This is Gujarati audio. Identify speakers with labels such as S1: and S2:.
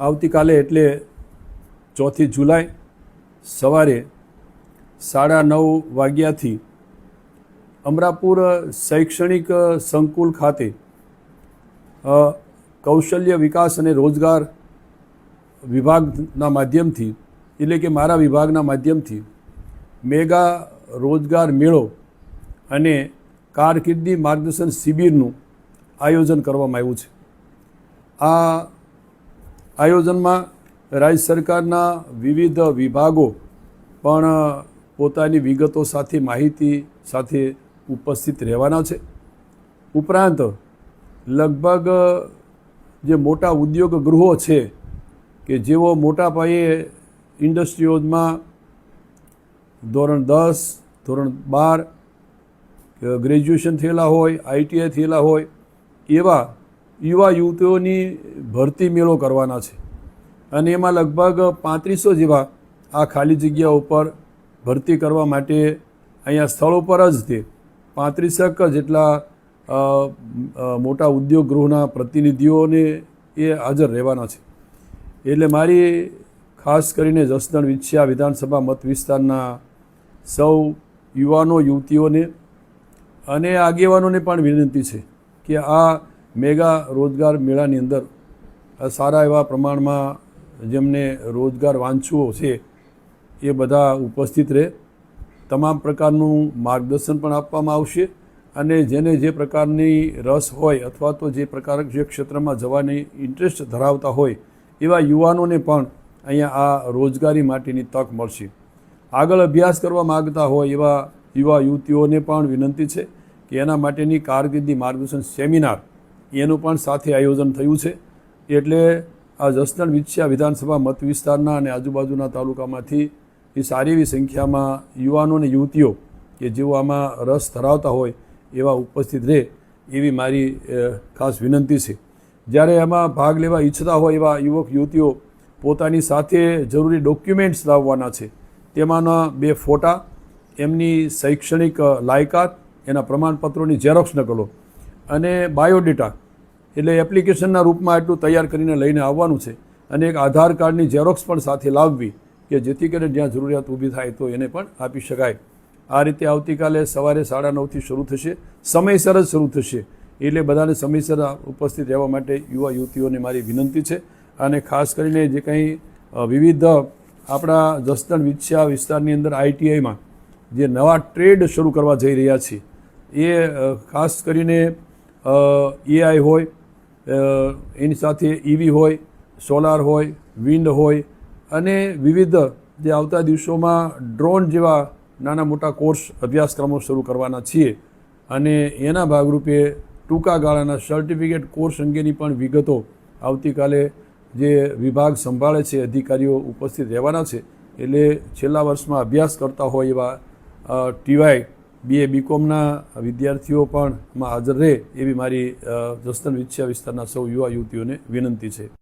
S1: આવતીકાલે એટલે 4 જુલાઈ સવારે 9:30 વાગ્યાથી અમરાપુર શૈક્ષણિક સંકુલ ખાતે કૌશલ્ય વિકાસ અને રોજગાર વિભાગના માધ્યમથી એટલે કે મારા વિભાગના માધ્યમથી મેગા રોજગાર મેળો અને કારકિર્દી માર્ગદર્શન શિબિરનું આયોજન કરવામાં આવ્યું છે। આ આયોજનમાં રાજ્ય સરકારના વિવિધ વિભાગો પણ પોતાની વિગતો સાથે માહિતી સાથે ઉપસ્થિત રહેવાના છે। ઉપરાંત લગભગ જે મોટા ઉદ્યોગ ગૃહો છે કે જેઓ મોટા પાયે ઇન્ડસ્ટ્રીઓમાં ધોરણ 10 ધોરણ 12 ગ્રેજ્યુએશન થયેલા હોય, ITI થયેલા હોય એવા યુવા યુવતીઓની ભરતી મેળો કરવાના છે અને એમાં લગભગ 3500 જેવા આ ખાલી જગ્યા ઉપર ભરતી કરવા માટે અહીંયા સ્થળ ઉપર જ તે 35 જેટલા મોટા ઉદ્યોગ ગૃહના પ્રતિનિધિઓને એ હાજર રહેવાના છે। એટલે મારી ખાસ કરીને જસદણ વિછિયા વિધાનસભા મત વિસ્તારના સૌ યુવાનો યુવતીઓને અને આગેવાનોને પણ વિનંતી છે કે આ મેગા રોજગાર મેળાની અંદર સારા એવા પ્રમાણમાં જેમને રોજગાર વાંચવો છે એ બધા ઉપસ્થિત રહે। તમામ પ્રકારનું માર્ગદર્શન પણ આપવામાં આવશે અને જેને જે પ્રકારની રસ હોય અથવા તો જે ક્ષેત્રમાં જવાની ઇન્ટરેસ્ટ ધરાવતા હોય એવા યુવાનોને પણ અહીંયા આ રોજગારી માટેની તક મળશે। આગળ અભ્યાસ કરવા માગતા હોય એવા યુવા યુવતીઓને પણ વિનંતી છે કે એના માટેની કારકિર્દી માર્ગદર્શન સેમિનાર એનું પણ સાથે આયોજન થયું છે। એટલે આ જસદણ વિછિયા વિધાનસભા મત વિસ્તારના અને આજુબાજુના તાલુકામાંથી એ સારી એવી સંખ્યામાં યુવાનો અને યુવતીઓ કે જેઓ આમાં રસ ધરાવતા હોય એવા ઉપસ્થિત રહે એવી મારી ખાસ વિનંતી છે। જ્યારે એમાં ભાગ લેવા ઈચ્છતા હોય એવા યુવક યુવતીઓ પોતાની સાથે જરૂરી ડોક્યુમેન્ટ્સ લાવવાના છે। તેમાંના 2 ફોટા, એમની શૈક્ષણિક લાયકાત, એના પ્રમાણપત્રોની ઝેરોક્સ નકલો અને બાયોડેટા એટલે એપ્લિકેશનના રૂપમાં એટલું તૈયાર કરીને લઈને આવવાનું છે અને એક આધાર કાર્ડની ઝેરોક્સ પણ સાથે લાવવી કે જેથી કરીને જ્યાં જરૂરિયાત ઊભી થાય તો એને પણ આપી શકાય। આ રીતે આવતીકાલે સવારે 9:30થી શરૂ થશે, સમયસર જ શરૂ થશે એટલે બધાને સમયસર ઉપસ્થિત રહેવા માટે યુવા યુવતીઓને મારી વિનંતી છે। અને ખાસ કરીને જે કંઈ વિવિધ આપણા જસદણ વિછિયા વિસ્તારની અંદર ITIમાં જે નવા ટ્રેડ શરૂ કરવા જઈ રહ્યા છીએ એ ખાસ કરીને AI હોય, એની સાથે EV હોય, સોલાર હોય, વિન્ડ હોય અને વિવિધ જે આવતા દિવસોમાં ડ્રોન જેવા નાના મોટા કોર્સ અભ્યાસક્રમો શરૂ કરવાના છીએ અને એના ભાગરૂપે ટૂંકા ગાળાના સર્ટિફિકેટ કોર્સ અંગેની પણ વિગતો આવતીકાલે જે વિભાગ સંભાળે છે અધિકારીઓ ઉપસ્થિત રહેવાના છે। એટલે છેલ્લા વર્ષમાં અભ્યાસ કરતા હોય એવા TY BA BComના વિદ્યાર્થીઓ પણ હાજર રહે એવી મારી જસદણ વિછિયા વિસ્તારના સૌ યુવા યુવતીઓને વિનંતી છે।